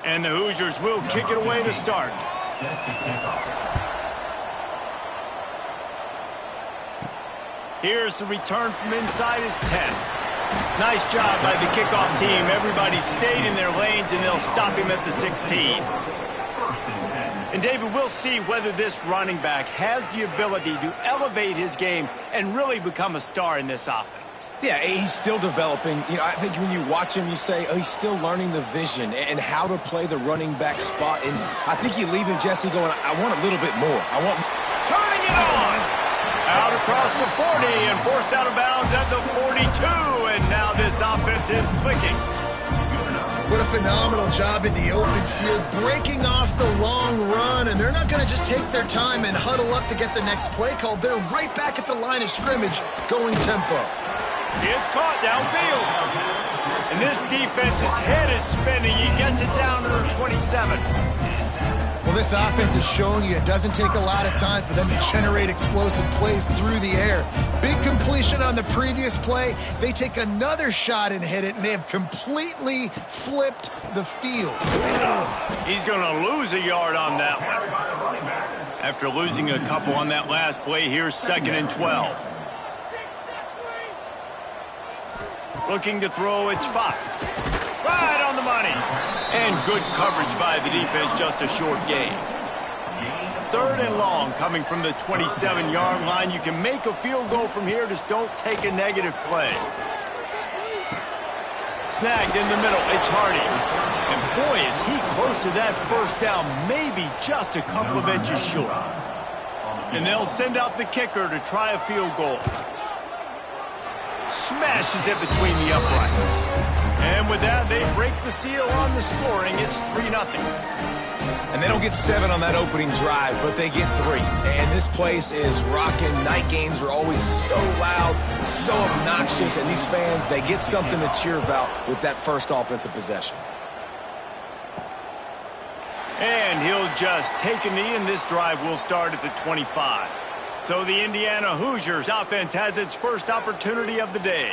And the Hoosiers will kick it away to start. Here's the return from inside his 10. Nice job by the kickoff team. Everybody stayed in their lanes, and they'll stop him at the 16. And, David, we'll see whether this running back has the ability to elevate his game and really become a star in this offense. Yeah, he's still developing. You know, I think when you watch him, you say, oh, he's still learning the vision and how to play the running back spot. And I think you leave him, Jesse, going, I want a little bit more. I want... Turning it on! Out across the 40 and forced out of bounds at the 42. And now this offense is clicking. What a phenomenal job in the open field, breaking off the long run, and they're not going to just take their time and huddle up to get the next play called. They're right back at the line of scrimmage, going tempo. It's caught downfield. And this defense's head is spinning. He gets it down to the 27. Well, this offense is showing you it doesn't take a lot of time for them to generate explosive plays through the air. Big completion on the previous play. They take another shot and hit it, and they have completely flipped the field. He's going to lose a yard on that one. After losing a couple on that last play, here's 2nd and 12. Looking to throw, it's Fox. Right on the money. And good coverage by the defense, just a short gain. 3rd and long coming from the 27-yard line. You can make a field goal from here, just don't take a negative play. Snagged in the middle, it's Hardy. And boy, is he close to that first down, maybe just a couple of inches short. And they'll send out the kicker to try a field goal. Smashes it between the uprights. And with that, they break the seal on the scoring. It's 3-0. And they don't get 7 on that opening drive, but they get 3. And this place is rocking. Night games are always so loud, so obnoxious, and these fans, they get something to cheer about with that first offensive possession. And he'll just take a knee, and this drive will start at the 25. So the Indiana Hoosiers offense has its first opportunity of the day.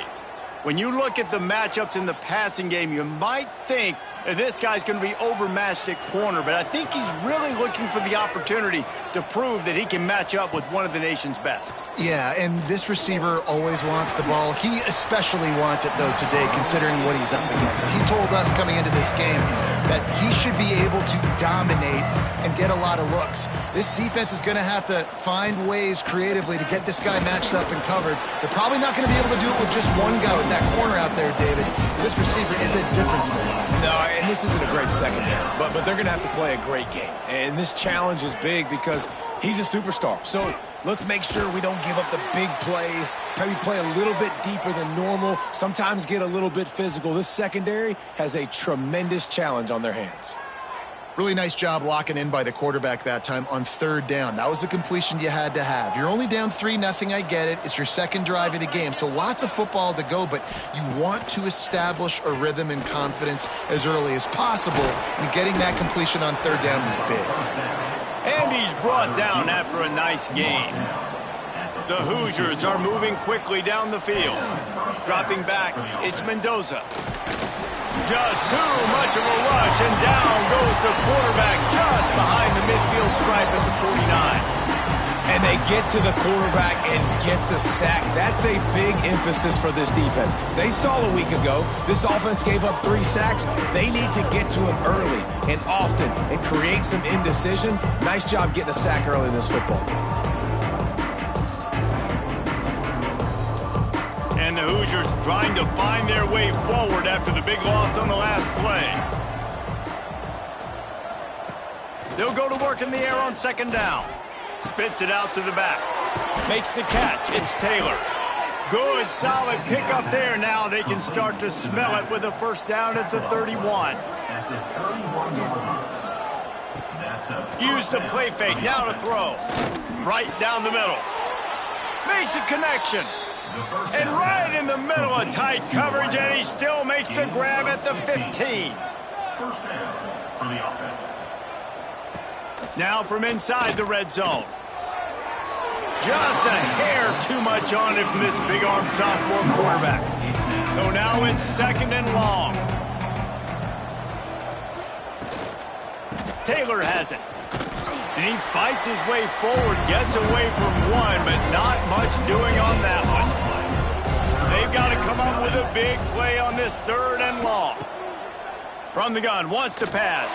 When you look at the matchups in the passing game, you might think that this guy's going to be overmatched at corner, but I think he's really looking for the opportunity to prove that he can match up with one of the nation's best. Yeah, and this receiver always wants the ball. He especially wants it, though, today, considering what he's up against. He told us coming into this game that he should be able to dominate and get a lot of looks. This defense is going to have to find ways creatively to get this guy matched up and covered. They're probably not going to be able to do it with just one guy with that corner out there, David. This receiver is a difference maker. No, and this isn't a great secondary, but they're going to have to play a great game. And this challenge is big because he's a superstar. So let's make sure we don't give up the big plays, maybe play a little bit deeper than normal, sometimes get a little bit physical. This secondary has a tremendous challenge on their hands. Really nice job locking in by the quarterback that time on 3rd down. That was the completion you had to have. You're only down 3-0, I get it. It's your second drive of the game, so lots of football to go, but you want to establish a rhythm and confidence as early as possible, and getting that completion on 3rd down is big. And he's brought down after a nice gain. The Hoosiers are moving quickly down the field. Dropping back, it's Mendoza. Just too much of a rush, and down goes the quarterback just behind the midfield stripe at the 49. And they get to the quarterback and get the sack. That's a big emphasis for this defense. They saw a week ago, this offense gave up 3 sacks. They need to get to him early and often and create some indecision. Nice job getting a sack early in this football game. And the Hoosiers trying to find their way forward after the big loss on the last play. They'll go to work in the air on 2nd down. Spits it out to the back. Makes the catch. It's Taylor. Good, solid pickup there. Now they can start to smell it with a first down at the 31. Use the play fake. Now to throw. Right down the middle. Makes a connection. And right in the middle of tight coverage, and he still makes the grab at the 15. Now from inside the red zone. Just a hair too much on it from this big-armed sophomore quarterback. So now it's 2nd and long. Taylor has it. And he fights his way forward, gets away from one, but not much doing on that one. They've got to come up with a big play on this 3rd and long. From the gun, wants to pass.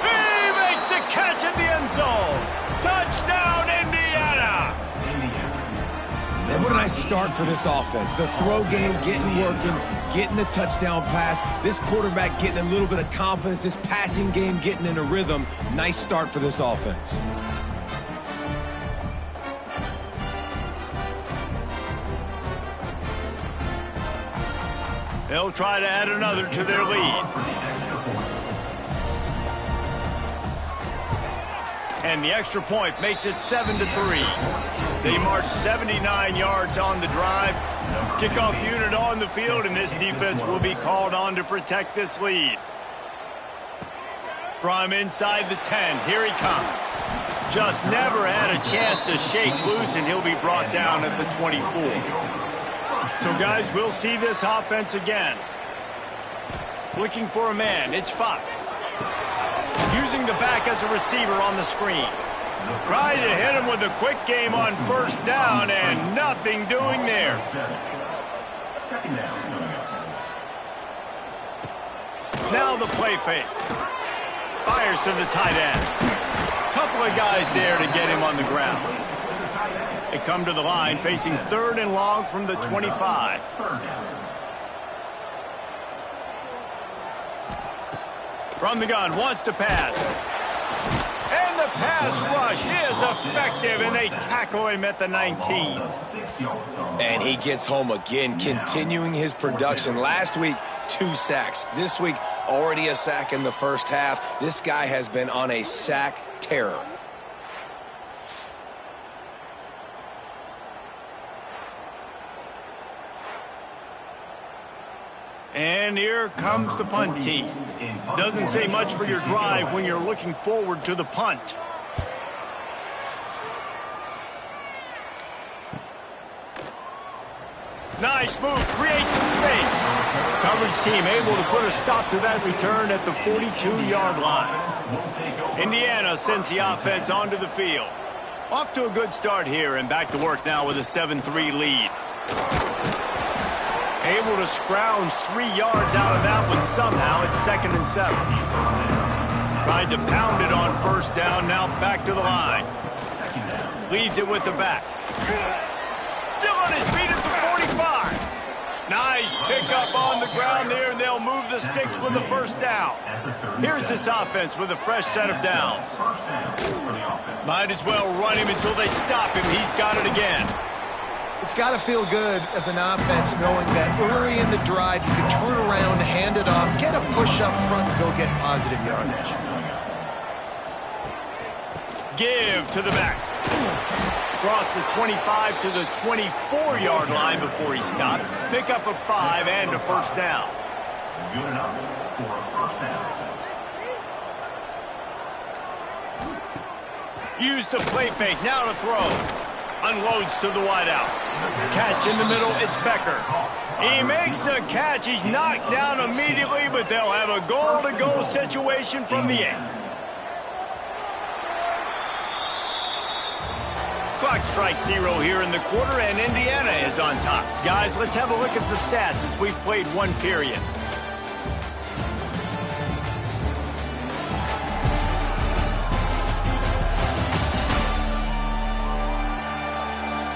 He makes the catch at the end zone. Touchdown, Indiana! And what a nice start for this offense. The throw game getting working, getting the touchdown pass. This quarterback getting a little bit of confidence. This passing game getting in a rhythm. Nice start for this offense. They'll try to add another to their lead. And the extra point makes it 7-3. They march 79 yards on the drive. Kickoff unit on the field, and this defense will be called on to protect this lead. From inside the 10, here he comes. Just never had a chance to shake loose, and he'll be brought down at the 24. So, guys, we'll see this offense again. Looking for a man, it's Fox. Using the back as a receiver on the screen. Trying to hit him with a quick game on 1st down, and nothing doing there. Now the play fake. Fires to the tight end. Couple of guys there to get him on the ground. They come to the line facing 3rd and long from the 25. From the gun, wants to pass. And the pass rush is effective, and they tackle him at the 19. And he gets home again, continuing his production. Last week, 2 sacks. This week, already a sack in the first half. This guy has been on a sack terror. And here comes the punt team. Doesn't say much for your drive when you're looking forward to the punt. Nice move, creates some space. Coverage team able to put a stop to that return at the 42-yard line. Indiana sends the offense onto the field. Off to a good start here, and back to work now with a 7-3 lead. Able to scrounge 3 yards out of that one somehow. It's 2nd and 7. Tried to pound it on 1st down, now back to the line. Leads it with the back. Still on his feet at the 45. Nice pickup on the ground there, and they'll move the sticks with the 1st down. Here's this offense with a fresh set of downs. Might as well run him until they stop him. He's got it again. It's got to feel good as an offense knowing that early in the drive you can turn around, hand it off, get a push up front, and go get positive yardage. Give to the back. Across the 25 to the 24-yard line before he stopped. Pick up a 5 and a 1st down. Good enough for a 1st down. Use the play fake, now to throw. Unloads to the wideout. Catch in the middle, it's Becker. He makes the catch, he's knocked down immediately, but they'll have a goal-to-go situation from the 8. Clock strikes 0 here in the quarter, and Indiana is on top. Guys, let's have a look at the stats as we've played 1 period.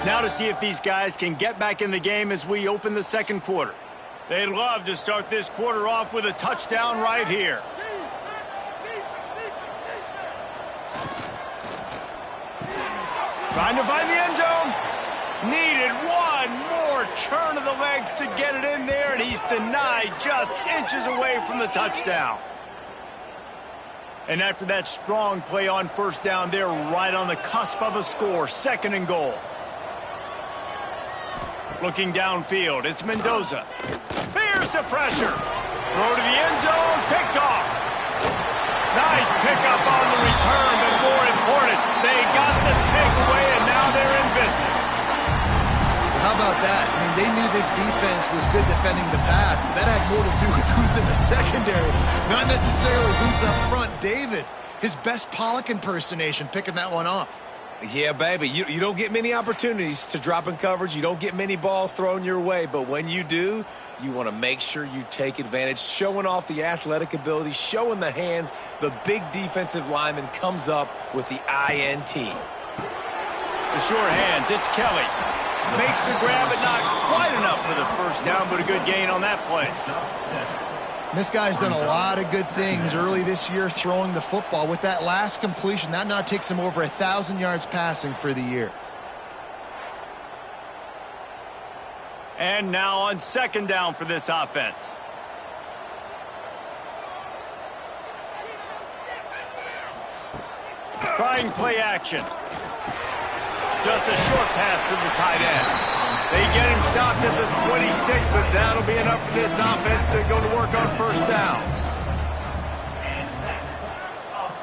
Now to see if these guys can get back in the game as we open the 2nd quarter. They'd love to start this quarter off with a touchdown right here. Trying to find the end zone. Needed one more turn of the legs to get it in there, and he's denied just inches away from the touchdown. And after that strong play on 1st down, they're right on the cusp of a score. 2nd and goal. Looking downfield, it's Mendoza. Here's the pressure. Throw to the end zone, picked off. Nice pickup on the return, but more important, they got the takeaway, and now they're in business. How about that? I mean, they knew this defense was good defending the pass, but that had more to do with who's in the secondary, not necessarily who's up front. David, his best Pollock impersonation, picking that one off. Yeah, baby, you don't get many opportunities to drop in coverage. You don't get many balls thrown your way, but when you do, you want to make sure you take advantage, showing off the athletic ability, showing the hands. The big defensive lineman comes up with the INT. The sure hands, it's Kelly. Makes the grab, but not quite enough for the first down, but a good gain on that play. This guy's done a lot of good things early this year throwing the football. With that last completion, that now takes him over 1,000 yards passing for the year. And now on second down for this offense. Trying play action. Just a short pass to the tight end. They get him stopped at the 26, but that'll be enough for this offense to go to work on first down.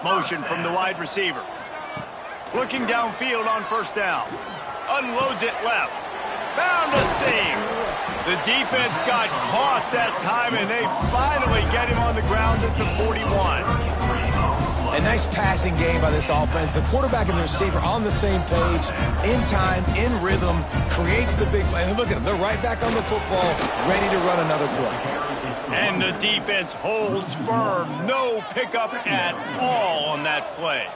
Motion from the wide receiver. Looking downfield on first down. Unloads it left. Found a seam. The defense got caught that time, and they finally get him on the ground at the 41. A nice passing game by this offense. The quarterback and the receiver on the same page, in time, in rhythm, creates the big play. And look at them. They're right back on the football, ready to run another play. And the defense holds firm. No pickup at all on that play.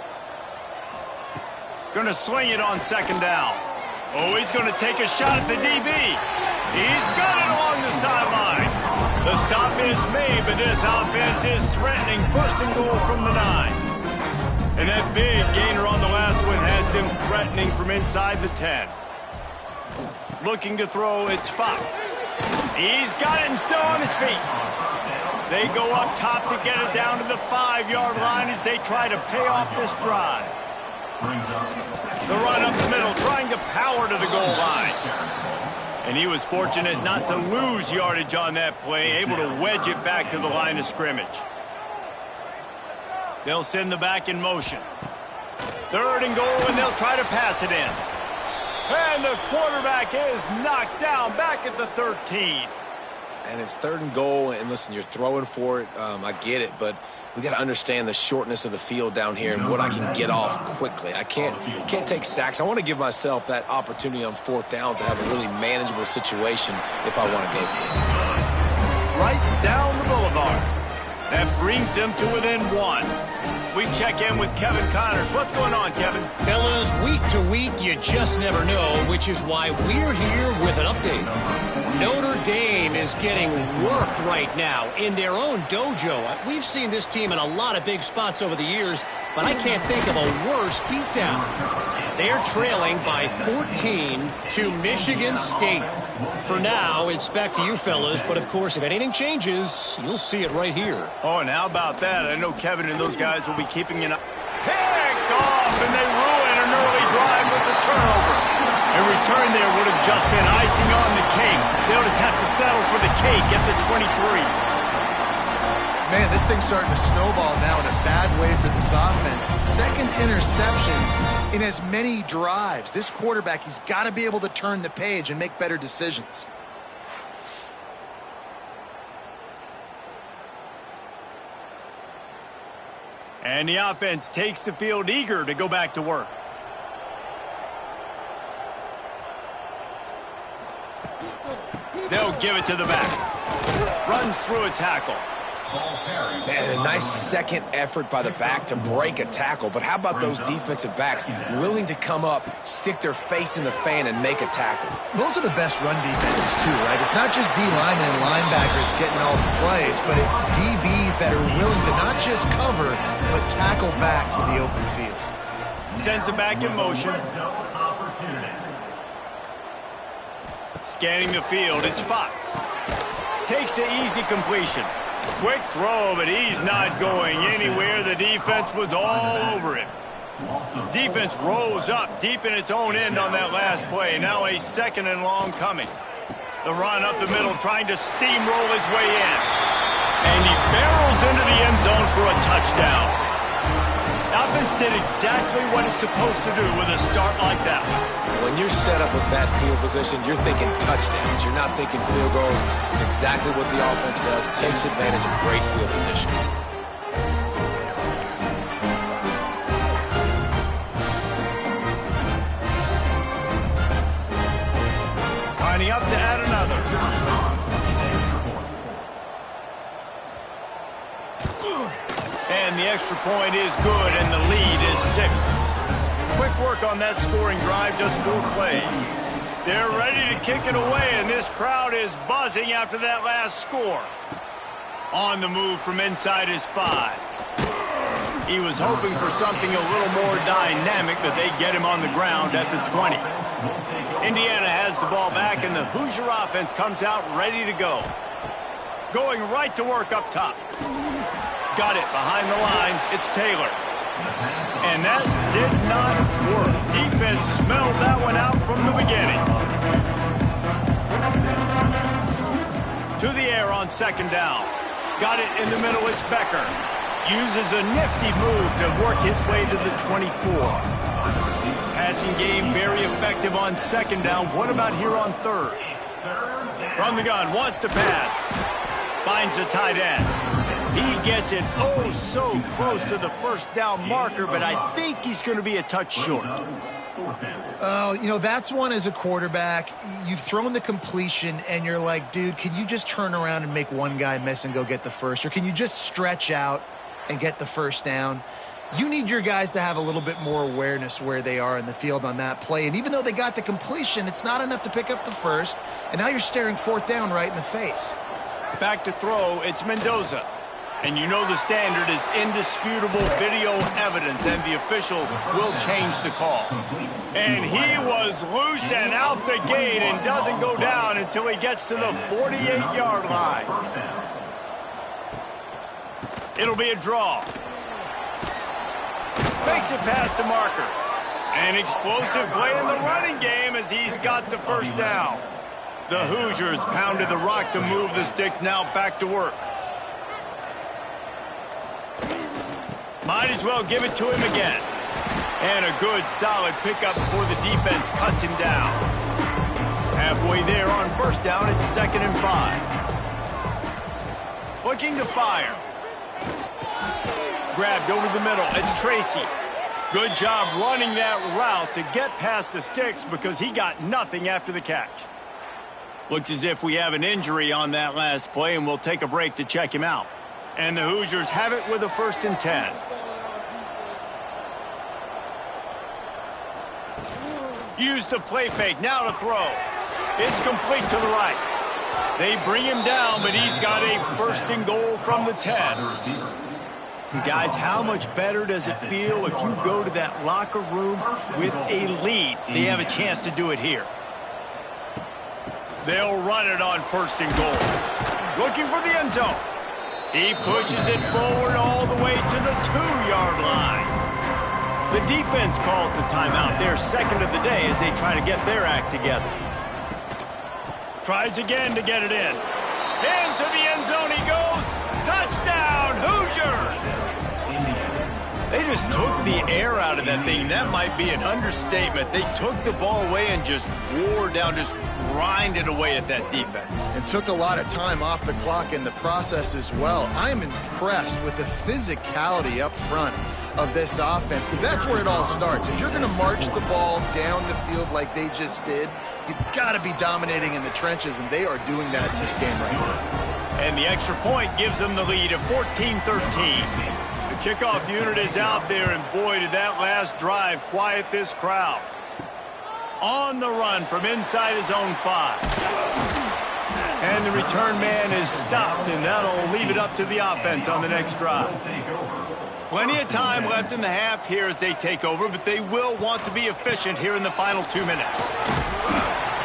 Going to sling it on second down. Oh, he's going to take a shot at the DB. He's got it along the sideline. The stop is made, but this offense is threatening first and goal from the 9. And that big gainer on the last one has them threatening from inside the 10. Looking to throw, it's Fox. He's got it and still on his feet. They go up top to get it down to the 5-yard line as they try to pay off this drive. The run up the middle, trying to power to the goal line. And he was fortunate not to lose yardage on that play, able to wedge it back to the line of scrimmage. They'll send the back in motion. Third and goal, and they'll try to pass it in. And the quarterback is knocked down back at the 13. And it's third and goal, and listen, you're throwing for it. I get it, but we got to understand the shortness of the field down here and what I can get off quickly. I can't take sacks. I want to give myself that opportunity on fourth down to have a really manageable situation if I want to go for it. Right down the boulevard. That brings them to within 1. We check in with Kevin Connors. What's going on, Kevin? Fellas, week to week, you just never know, which is why we're here with an update. Notre Dame is getting worked right now in their own dojo. We've seen this team in a lot of big spots over the years, but I can't think of a worse beatdown. They're trailing by 14 to Michigan State. For now, it's back to you fellas, but of course, if anything changes, you'll see it right here. Oh, and how about that? I know Kevin and those guys will be keeping an eye. Picked off, and they ruin an early drive with the turnover. A return there would have just been icing on the cake. They'll just have to settle for the cake at the 23. Man, this thing's starting to snowball now in a bad way for this offense. Second interception in as many drives. This quarterback, he's got to be able to turn the page and make better decisions. And the offense takes the field eager to go back to work. They'll give it to the back. Runs through a tackle. Man, a nice second effort by the back to break a tackle. But how about those defensive backs willing to come up, stick their face in the fan, and make a tackle? Those are the best run defenses, too, right? It's not just D-linemen and linebackers getting all the plays, but it's DBs that are willing to not just cover, but tackle backs in the open field. Sends it back in motion. Scanning the field, it's Fox. Takes the easy completion. Quick throw, but he's not going anywhere. The defense was all over him. Defense rose up deep in its own end on that last play. Now a second and long coming. The run up the middle, trying to steamroll his way in. And he barrels into the end zone for a touchdown. offense did exactly what it's supposed to do with a start like that. When you're set up with that field position, you're thinking touchdowns. You're not thinking field goals. It's exactly what the offense does. Takes advantage of great field position. Lining up to add another. And the extra point is good, and the lead is 6. Quick work on that scoring drive, just 4 plays. They're ready to kick it away, and this crowd is buzzing after that last score. On the move from inside his 5. He was hoping for something a little more dynamic, but they get him on the ground at the 20. Indiana has the ball back, and the Hoosier offense comes out ready to go. Going right to work up top. Got it behind the line. It's Taylor. And that did not work. Defense smelled that one out from the beginning. To the air on second down. Got it in the middle. It's Becker. Uses a nifty move to work his way to the 24. Passing game very effective on second down. What about here on third? From the gun, wants to pass. Finds the tight end. He gets it oh so close to the first down marker, but I think he's going to be a touch short. Oh, you know, that's one as a quarterback. You've thrown the completion, and you're like, dude, can you just turn around and make one guy miss and go get the first? Or can you just stretch out and get the first down? You need your guys to have a little bit more awareness where they are in the field on that play. And even though they got the completion, it's not enough to pick up the first. And now you're staring fourth down right in the face. Back to throw, it's Mendoza. And you know the standard is indisputable video evidence, and the officials will change the call. And he was loose and out the gate and doesn't go down until he gets to the 48-yard line. It'll be a draw. Makes it past the marker. An explosive play in the running game as he's got the first down. The Hoosiers pounded the rock to move the sticks, now back to work. Might as well give it to him again. And a good, solid pickup before the defense cuts him down. Halfway there on first down, it's 2nd and 5. Looking to fire. Grabbed over the middle. It's Tracy. Good job running that route to get past the sticks because he got nothing after the catch. Looks as if we have an injury on that last play, and we'll take a break to check him out. And the Hoosiers have it with a 1st and 10. Use the play fake, now to throw. It's complete to the right. They bring him down, but he's got a 1st and goal from the 10. Guys, how much better does it feel if you go to that locker room with a lead? They have a chance to do it here. They'll run it on 1st and goal. Looking for the end zone. He pushes it forward all the way to the 2-yard line. The defense calls the timeout. They're second of the day as they try to get their act together. Tries again to get it in. Into the end zone he goes. Touchdown, Hoosiers! They just took the air out of that thing. That might be an understatement. They took the ball away and just wore down, just grinded away at that defense. And took a lot of time off the clock in the process as well. I am impressed with the physicality up front of this offense, because that's where it all starts. If you're going to march the ball down the field like they just did, you've got to be dominating in the trenches, and they are doing that in this game right now. And the extra point gives them the lead of 14-13. The kickoff unit is out there, and boy, did that last drive quiet this crowd. On the run from inside his own 5. And the return man is stopped, and that'll leave it up to the offense on the next drive. Plenty of time left in the half here as they take over, but they will want to be efficient here in the final 2 minutes.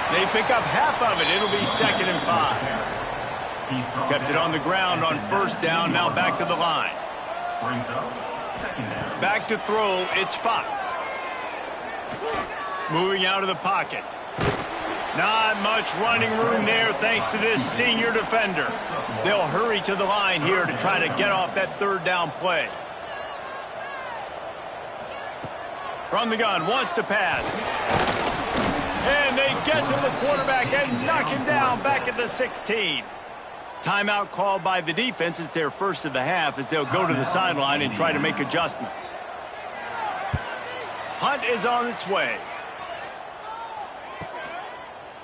They pick up half of it. It'll be 2nd and 5. Kept it on the ground on 1st down, now back to the line. Back to throw, it's Fox. Moving out of the pocket. Not much running room there thanks to this senior defender. They'll hurry to the line here to try to get off that 3rd down play. From the gun, wants to pass. And they get to the quarterback and knock him down back at the 16. Timeout called by the defense. It's their first of the half as they'll go to the sideline and try to make adjustments. Hunt is on its way.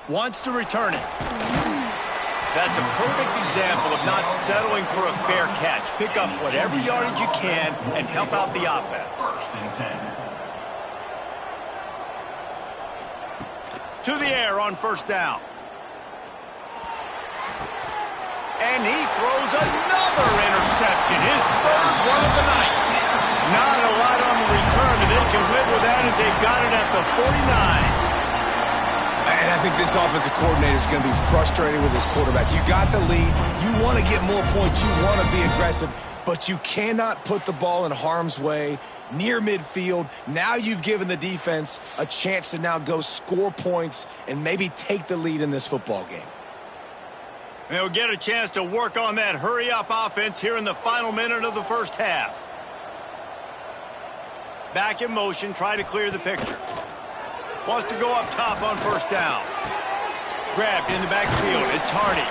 Wants to return it. That's a perfect example of not settling for a fair catch. Pick up whatever yardage you can and help out the offense. To the air on first down. And he throws another interception, his third one of the night. Not a lot on the return, but they can live with that as they've got it at the 49. And I think this offensive coordinator is going to be frustrated with his quarterback. You got the lead. You want to get more points. You want to be aggressive, but you cannot put the ball in harm's way near midfield. Now you've given the defense a chance to now go score points and maybe take the lead in this football game. They'll get a chance to work on that hurry-up offense here in the final minute of the first half. Back in motion, try to clear the picture. Wants to go up top on first down. Grabbed in the backfield. It's Hardy.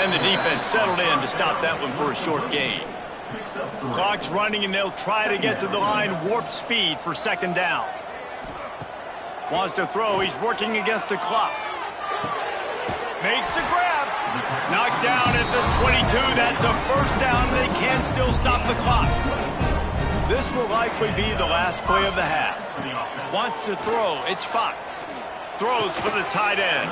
And the defense settled in to stop that one for a short gain. Clock's running, and they'll try to get to the line warp speed for second down. Wants to throw. He's working against the clock. Makes the grab. Knocked down at the 22. That's a first down, and they can still stop the clock. This will likely be the last play of the half. Wants to throw. It's Fox. Throws for the tight end.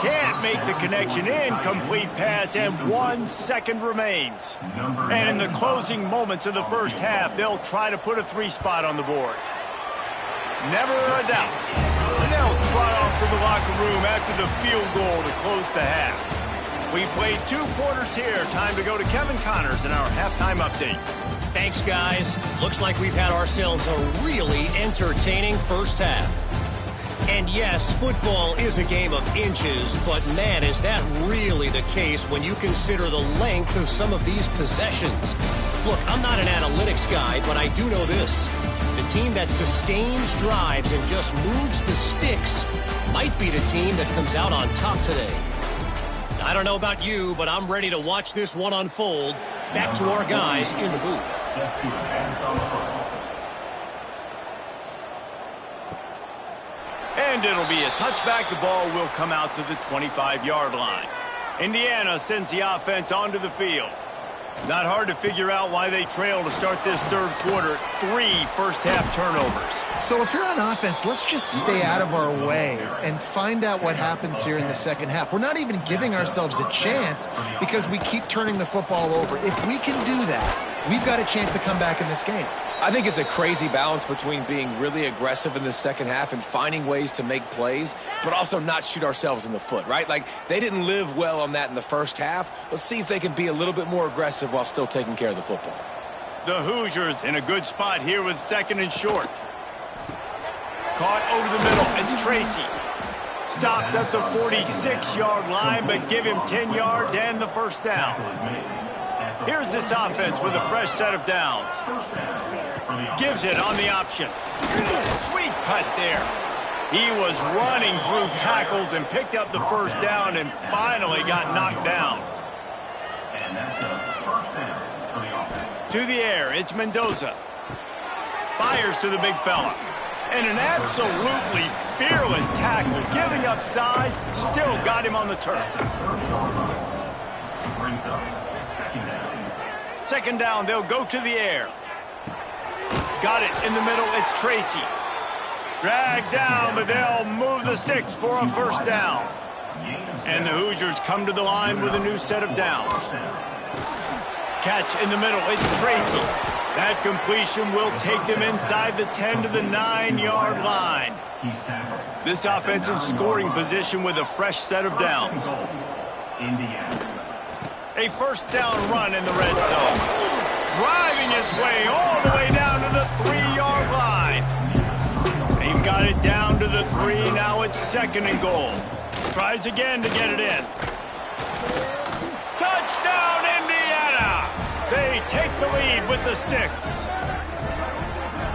Can't make the connection. Incomplete pass, and 1 second remains. And in the closing moments of the first half, they'll try to put a 3-spot on the board. Never a doubt. And they'll trot off to the locker room after the field goal to close the half. We played 2 quarters here. Time to go to Kevin Connors in our halftime update. Thanks, guys. Looks like we've had ourselves a really entertaining first half. And yes, football is a game of inches, but man, is that really the case when you consider the length of some of these possessions. Look, I'm not an analytics guy, but I do know this. The team that sustains drives and just moves the sticks might be the team that comes out on top today. I don't know about you, but I'm ready to watch this one unfold. Back to our guys in the booth. And it'll be a touchback. The ball will come out to the 25-yard line. Indiana sends the offense onto the field. Not hard to figure out why they trail to start this third quarter. 3 first-half turnovers. So if you're on offense, let's just stay out of our way and find out what happens here in the second half. We're not even giving ourselves a chance because we keep turning the football over. If we can do that, we've got a chance to come back in this game. I think it's a crazy balance between being really aggressive in the second half and finding ways to make plays, but also not shoot ourselves in the foot, right? Like, they didn't live well on that in the first half. Let's see if they can be a little bit more aggressive while still taking care of the football. The Hoosiers in a good spot here with second and short. Caught over the middle. It's Tracy. Stopped at the 46-yard line, but give him 10 yards and the first down. Here's this offense with a fresh set of downs. Gives it on the option. Sweet cut there. He was running through tackles and picked up the first down and finally got knocked down. And that's a first down for the offense. To the air, it's Mendoza. Fires to the big fella. And an absolutely fearless tackle, giving up size, still got him on the turf. Brings up second down. Second down, they'll go to the air. Got it in the middle, it's Tracy. Dragged down, but they'll move the sticks for a first down. And the Hoosiers come to the line with a new set of downs. Catch in the middle, it's Tracy. That completion will take them inside the 10 to the 9-yard line. This offense in scoring position with a fresh set of downs. A first down run in the red zone. Driving its way all the way down to the 3-yard line. They've got it down to the 3. Now it's second and goal. Tries again to get it in. Touchdown, Indiana! They take the lead with the 6.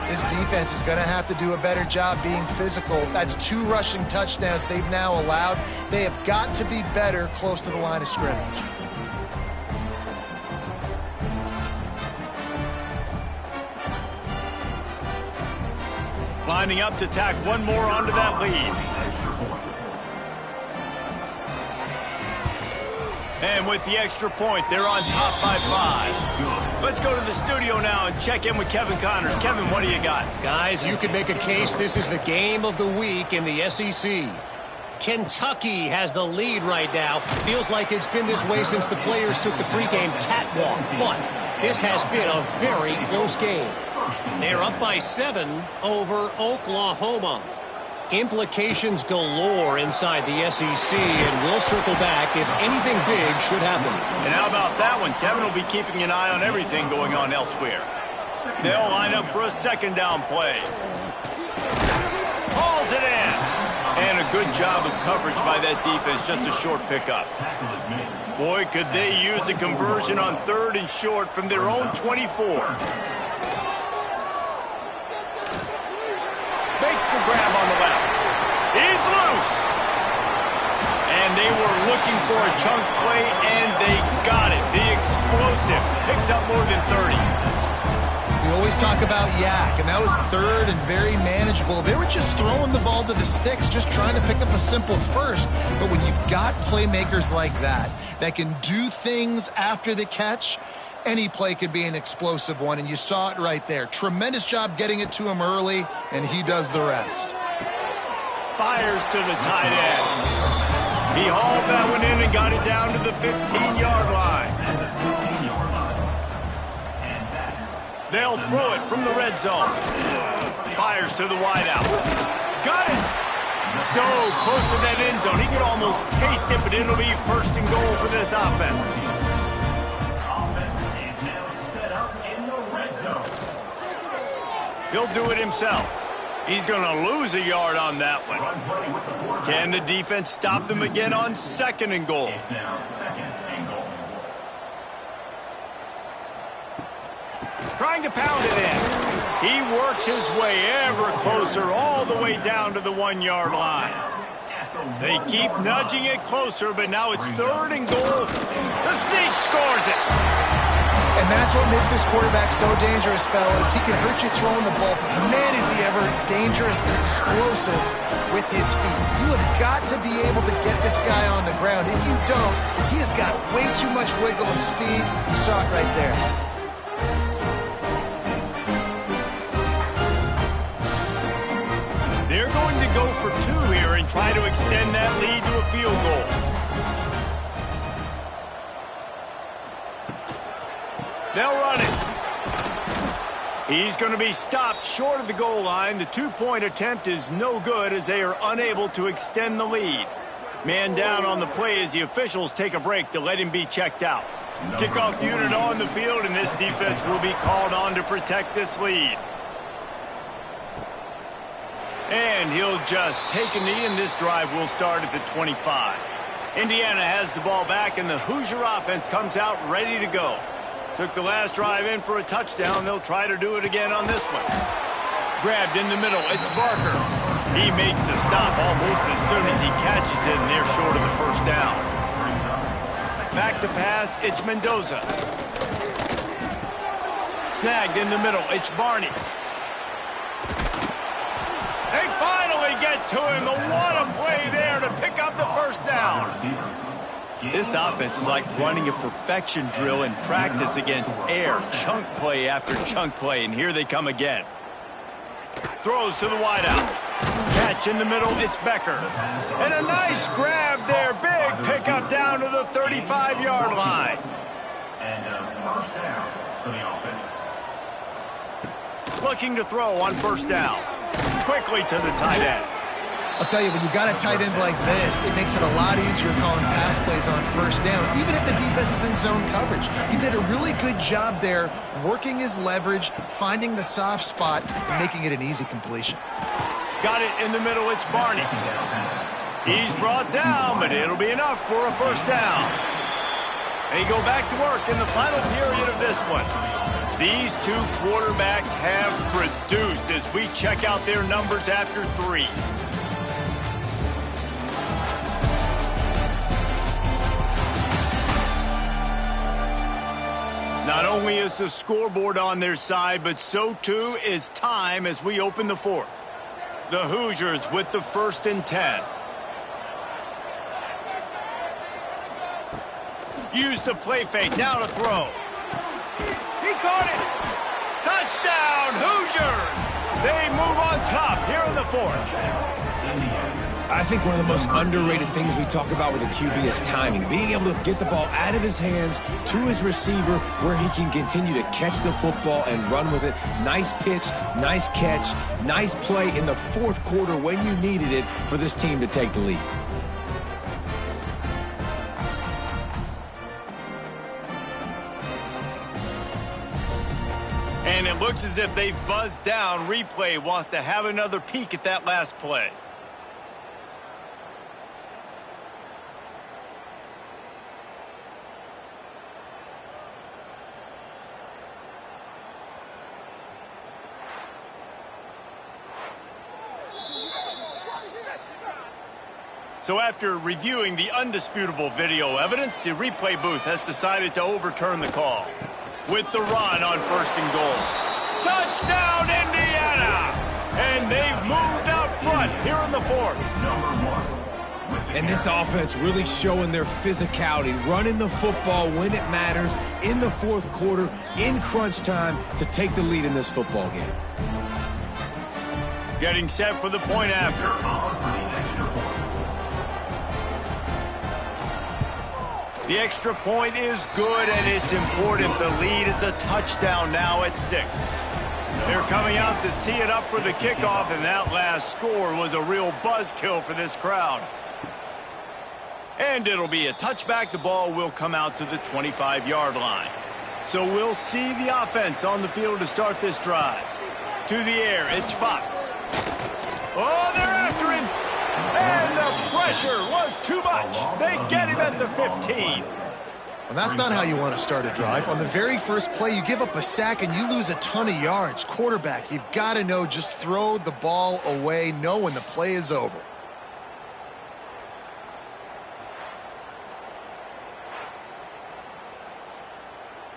As defense is going to have to do a better job being physical. That's 2 rushing touchdowns they've now allowed. They have got to be better close to the line of scrimmage. Lining up to tack one more onto that lead. And with the extra point, they're on top by 5. Let's go to the studio now and check in with Kevin Connors. Kevin, what do you got? Guys, you could make a case this is the game of the week in the SEC. Kentucky has the lead right now. Feels like it's been this way since the players took the pregame catwalk. But this has been a very close game. They're up by 7 over Oklahoma. Implications galore inside the SEC, and we'll circle back if anything big should happen. And how about that one? Kevin will be keeping an eye on everything going on elsewhere. They'll line up for a second down play. Hauls it in. And a good job of coverage by that defense, just a short pickup. Boy, could they use a conversion on 3rd and short from their own 24. Makes the grab on the left. He's loose. And they were looking for a chunk play, and they got it. The explosive picks up more than 30. We always talk about Yak, and that was 3rd and very manageable. They were just throwing the ball to the sticks, just trying to pick up a simple first. But when you've got playmakers like that can do things after the catch, any play could be an explosive one, and you saw it right there. Tremendous job getting it to him early, and he does the rest. Fires to the tight end. He hauled that one in and got it down to the 15-yard line. They'll throw it from the red zone. Fires to the wideout. Got it! So close to that end zone. He could almost taste it, but it'll be 1st and goal for this offense. He'll do it himself. He's going to lose a yard on that one. Can the defense stop them again on 2nd and goal? Trying to pound it in. He works his way ever closer all the way down to the 1-yard line. They keep nudging it closer, but now it's 3rd and goal. The Sneak scores it. And that's what makes this quarterback so dangerous, fellas. He can hurt you throwing the ball, but man, is he ever dangerous and explosive with his feet. You have got to be able to get this guy on the ground. If you don't, he has got way too much wiggle and speed. You saw it right there. They're going to go for 2 here and try to extend that lead to a field goal. They'll run it. He's going to be stopped short of the goal line. The 2-point attempt is no good as they are unable to extend the lead. Man down on the play as the officials take a break to let him be checked out. Kickoff unit on the field, and this defense will be called on to protect this lead. And he'll just take a knee, and this drive will start at the 25. Indiana has the ball back, and the Hoosier offense comes out ready to go. Took the last drive in for a touchdown. They'll try to do it again on this one. Grabbed in the middle. It's Barker. He makes the stop almost as soon as he catches it, and they're short of the 1st down. Back to pass. It's Mendoza. Snagged in the middle. It's Barney. They finally get to him. What a play there to pick up the 1st down. This offense is like running a perfection drill in practice against air. Chunk play after chunk play, and here they come again. Throws to the wideout. Catch in the middle, it's Becker. And a nice grab there. Big pickup down to the 35-yard line. And 1st down for the offense. Looking to throw on 1st down. Quickly to the tight end. I'll tell you, when you've got a tight end like this, it makes it a lot easier calling pass plays on 1st down, even if the defense is in zone coverage. He did a really good job there, working his leverage, finding the soft spot, and making it an easy completion. Got it in the middle, it's Barney. He's brought down, but it'll be enough for a 1st down. They go back to work in the final period of this one. These two quarterbacks have produced as we check out their numbers after 3. Not only is the scoreboard on their side, but so too is time as we open the 4th. The Hoosiers with the 1st and 10. Use the play fake, now to throw. He caught it! Touchdown, Hoosiers! They move on top here in the 4th. I think one of the most underrated things we talk about with a QB is timing. Being able to get the ball out of his hands to his receiver where he can continue to catch the football and run with it. Nice pitch, nice catch, nice play in the 4th quarter when you needed it for this team to take the lead. And it looks as if they've buzzed down. Replay wants to have another peek at that last play. So after reviewing the undisputable video evidence, the replay booth has decided to overturn the call. With the run on 1st and goal. Touchdown, Indiana! And they've moved out front here in the 4th. And this offense really showing their physicality, running the football when it matters in the 4th quarter, in crunch time, to take the lead in this football game. Getting set for the point after. The extra point is good, and it's important. The lead is a touchdown now at 6. They're coming out to tee it up for the kickoff, and that last score was a real buzzkill for this crowd. And it'll be a touchback. The ball will come out to the 25-yard line. So we'll see the offense on the field to start this drive. To the air, it's Fox. Oh, they're after him. And the pressure was too much. They get him at the 15. And that's not how you want to start a drive. On the very first play, you give up a sack and you lose a ton of yards. Quarterback, you've got to know, just throw the ball away, know when the play is over.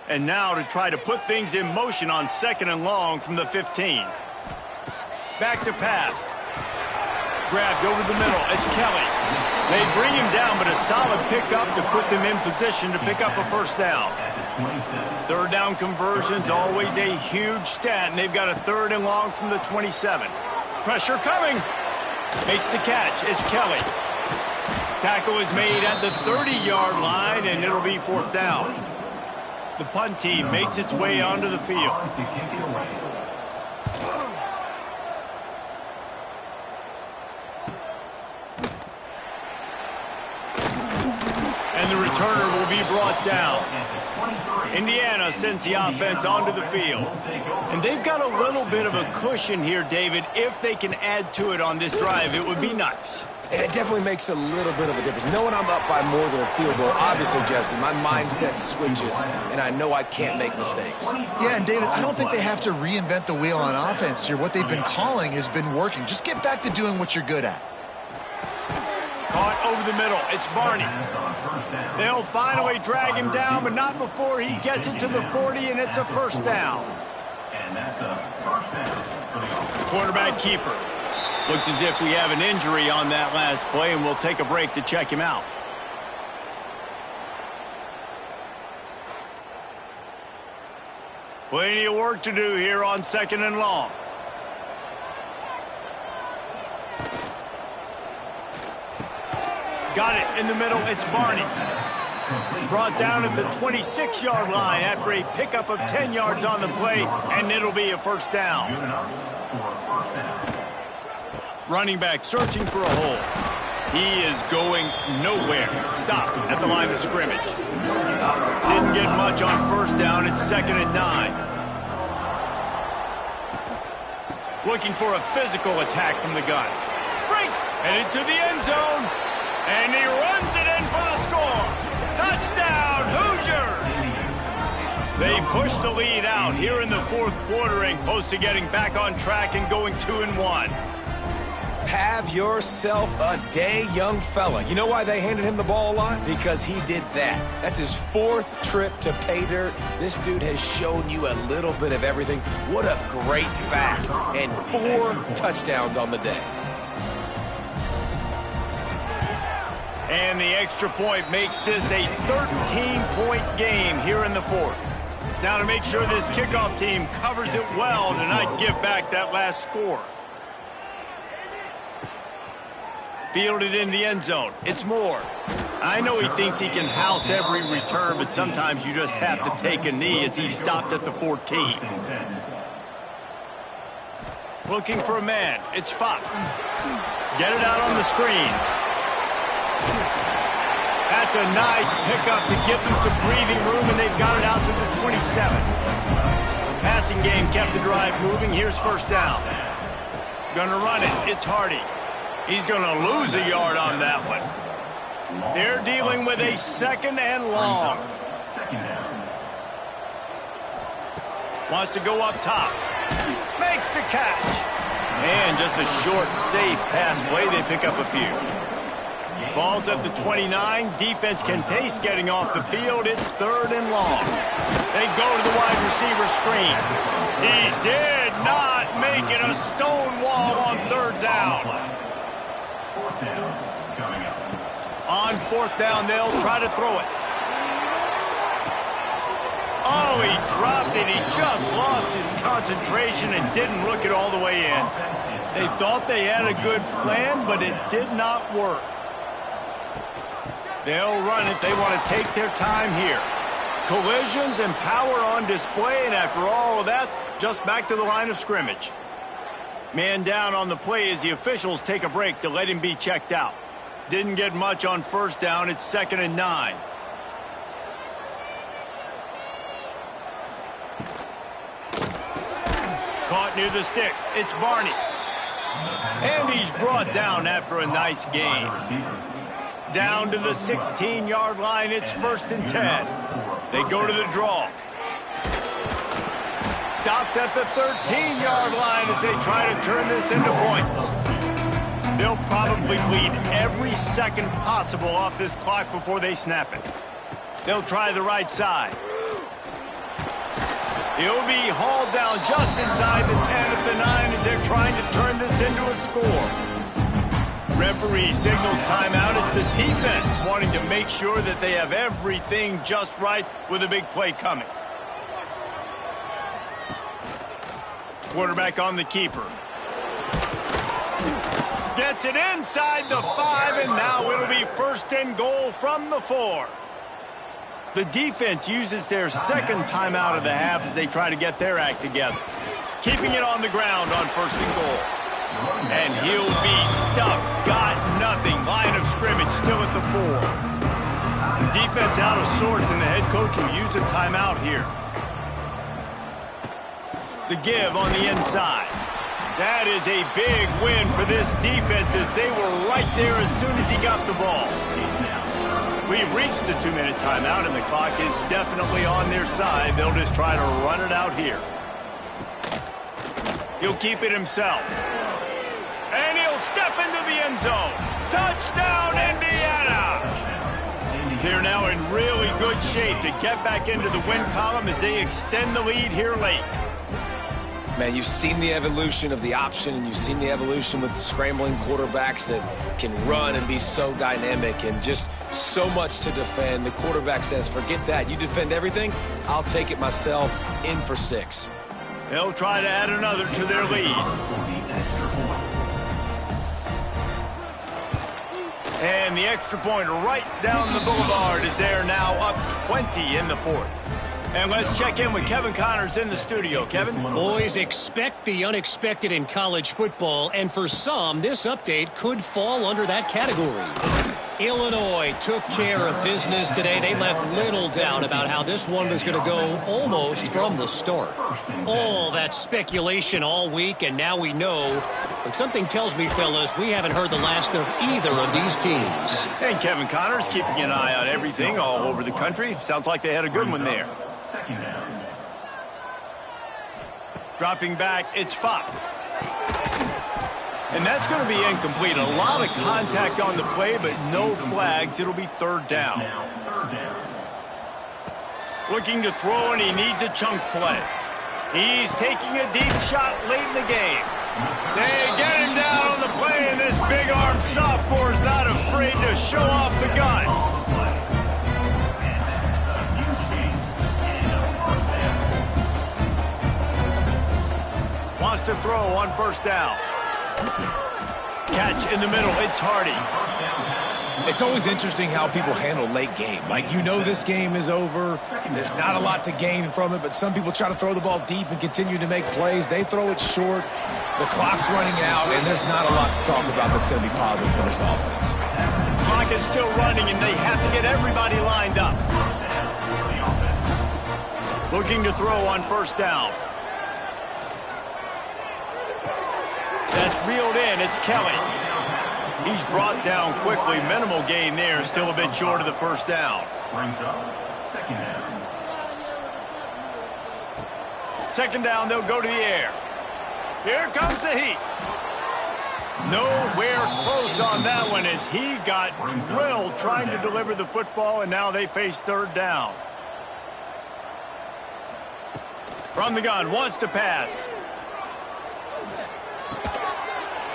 And now to try to put things in motion on 2nd and long from the 15. Back to pass. Grabbed over the middle. It's Kelly. They bring him down, but a solid pickup to put them in position to pick up a 1st down. 3rd down conversions, always a huge stat, and they've got a 3rd and long from the 27. Pressure coming. Makes the catch. It's Kelly. Tackle is made at the 30-yard line, and it'll be 4th down. The punt team makes its way onto the field. And the returner will be brought down. Indiana sends the offense onto the field. And they've got a little bit of a cushion here, David. If they can add to it on this drive, it would be nice. And it definitely makes a little bit of a difference. Knowing I'm up by more than a field goal, obviously, Jesse, my mindset switches, and I know I can't make mistakes. Yeah, and David, I don't think they have to reinvent the wheel on offense here. What they've been calling has been working. Just get back to doing what you're good at. Caught over the middle. It's Barney. They'll finally drag him down, but not before he gets it to the 40, and it's a 1st down. And that's a 1st down for the offense. Quarterback keeper. Looks as if we have an injury on that last play, and we'll take a break to check him out. Plenty of work to do here on 2nd and long. Got it in the middle. It's Barney. Brought down at the 26-yard line after a pickup of 10 yards on the play, and it'll be a 1st down. Running back searching for a hole. He is going nowhere. Stopped at the line of scrimmage. Didn't get much on 1st down. It's 2nd and 9. Looking for a physical attack from the gun. Breaks headed to the end zone. And he runs it in for the score. Touchdown, Hoosiers! They push the lead out here in the fourth quarter and close to getting back on track and going 2-1. Have yourself a day, young fella. You know why they handed him the ball a lot? Because he did that. That's his fourth trip to pay dirt. This dude has shown you a little bit of everything. What a great back. And 4 touchdowns on the day. And the extra point makes this a 13-point game here in the fourth. Now to make sure this kickoff team covers it well to not give back that last score. Fielded in the end zone. It's Moore. I know he thinks he can house every return, but sometimes you just have to take a knee as he stopped at the 14. Looking for a man. It's Fox. Get it out on the screen. That's a nice pickup to give them some breathing room, and they've got it out to the 27. Passing game kept the drive moving. Here's first down. Gonna run it. It's Hardy. He's going to lose a yard on that one. They're dealing with a second and long. Wants to go up top. Makes the catch. And just a short, safe pass play. They pick up a few. Ball's at the 29. Defense can taste getting off the field. It's third and long. They go to the wide receiver screen. He did not make it a stone wall on third down. On fourth down, they'll try to throw it. Oh, he dropped it. He just lost his concentration and didn't look it all the way in. They thought they had a good plan, but it did not work. They'll run it. They want to take their time here. Collisions and power on display, and after all of that, just back to the line of scrimmage. Man down on the play as the officials take a break to let him be checked out. Didn't get much on first down. It's 2nd and 9. Caught near the sticks. It's Barney. And he's brought down after a nice gain. Down to the 16-yard line. It's 1st and 10. They go to the draw. Stopped at the 13-yard line as they try to turn this into points. They'll probably bleed every second possible off this clock before they snap it. They'll try the right side. He'll be hauled down just inside the 10 at the 9 as they're trying to turn this into a score. Referee signals timeout as the defense wanting to make sure that they have everything just right with a big play coming. Quarterback on the keeper. Gets it inside the 5, and now it'll be 1st and goal from the 4. The defense uses their second timeout of the half as they try to get their act together. Keeping it on the ground on 1st and goal. And he'll be stuck. Got nothing. Line of scrimmage still at the 4. Defense out of sorts, and the head coach will use a timeout here. The give on the inside. That is a big win for this defense as they were right there as soon as he got the ball. We've reached the 2-minute timeout, and the clock is definitely on their side. They'll just try to run it out here. He'll keep it himself. And he'll step into the end zone. Touchdown, Indiana! They're now in really good shape to get back into the win column as they extend the lead here late. Man, you've seen the evolution of the option, and you've seen the evolution with scrambling quarterbacks that can run and be so dynamic and just so much to defend. The quarterback says, forget that. You defend everything, I'll take it myself. In for 6. They'll try to add another to their lead. And the extra point right down the boulevard is there now up 20 in the 4th. And let's check in with Kevin Connors in the studio. Kevin? Boys, expect the unexpected in college football, and for some, this update could fall under that category. Illinois took care of business today. They left little doubt about how this one was going to go almost from the start. All that speculation all week, and now we know. But something tells me, fellas, we haven't heard the last of either of these teams. And Kevin Connors keeping an eye on everything all over the country. Sounds like they had a good one there. 2nd down. Dropping back, it's Fox. And that's going to be incomplete. A lot of contact on the play, but no flags. It'll be third down. Looking to throw, and he needs a chunk play. He's taking a deep shot late in the game. They get him down on the play, and this big-armed sophomore is not afraid to show off the gun. Wants to throw on first down. Catch in the middle. It's Hardy. It's always interesting how people handle late game. Like, you know this game is over. There's not a lot to gain from it, but some people try to throw the ball deep and continue to make plays. They throw it short. The clock's running out, and there's not a lot to talk about that's going to be positive for this offense. Clock is still running, and they have to get everybody lined up. Looking to throw on first down. That's reeled in. It's Kelly. He's brought down quickly. Minimal gain there. Still a bit short of the first down. Brings up second down. Second down, they'll go to the air. Here comes the heat. Nowhere close on that one as he got drilled trying to deliver the football, and now they face third down. From the gun, wants to pass.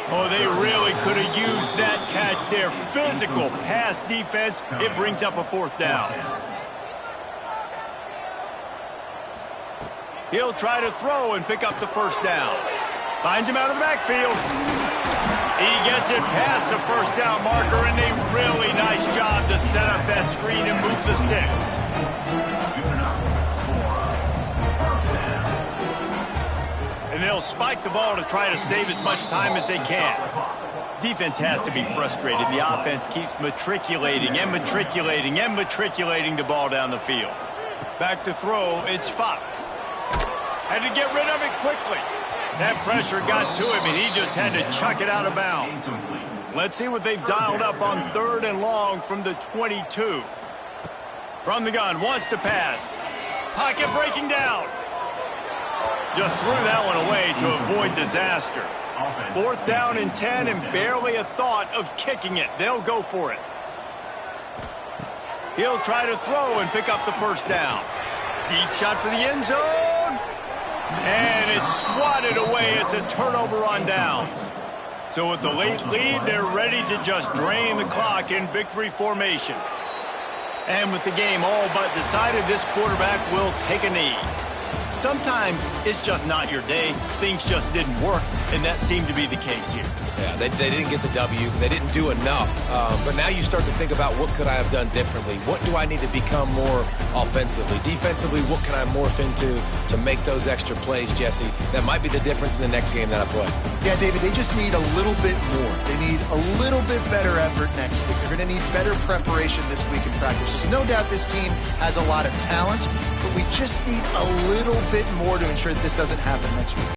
Oh, they really could have used that catch there. Physical pass defense. It brings up a fourth down. He'll try to throw and pick up the first down. Finds him out of the backfield. He gets it past the first down marker, and a really nice job to set up that screen and move the sticks. And they'll spike the ball to try to save as much time as they can. Defense has to be frustrated. The offense keeps matriculating and matriculating and matriculating the ball down the field. Back to throw, it's Fox. Had to get rid of it quickly. That pressure got to him, and he just had to chuck it out of bounds. Let's see what they've dialed up on third and long from the 22. From the gun, wants to pass. Pocket breaking down. Just threw that one away to avoid disaster. Fourth down and 10, and barely a thought of kicking it. They'll go for it. He'll try to throw and pick up the first down. Deep shot for the end zone. And it's swatted away. It's a turnover on downs. So with the late lead, they're ready to just drain the clock in victory formation. And with the game all but decided, this quarterback will take a knee. Sometimes it's just not your day. Things just didn't work, and that seemed to be the case here. Yeah, they didn't get the W. They didn't do enough. But now you start to think about, what could I have done differently? What do I need to become more offensively? Defensively, what can I morph into to make those extra plays, Jesse? That might be the difference in the next game that I play. Yeah, David, they just need a little bit more. They need a little bit better effort next week. They're going to need better preparation this week in practice. There's no doubt this team has a lot of talent, but we just need a little bit more to ensure that this doesn't happen next week.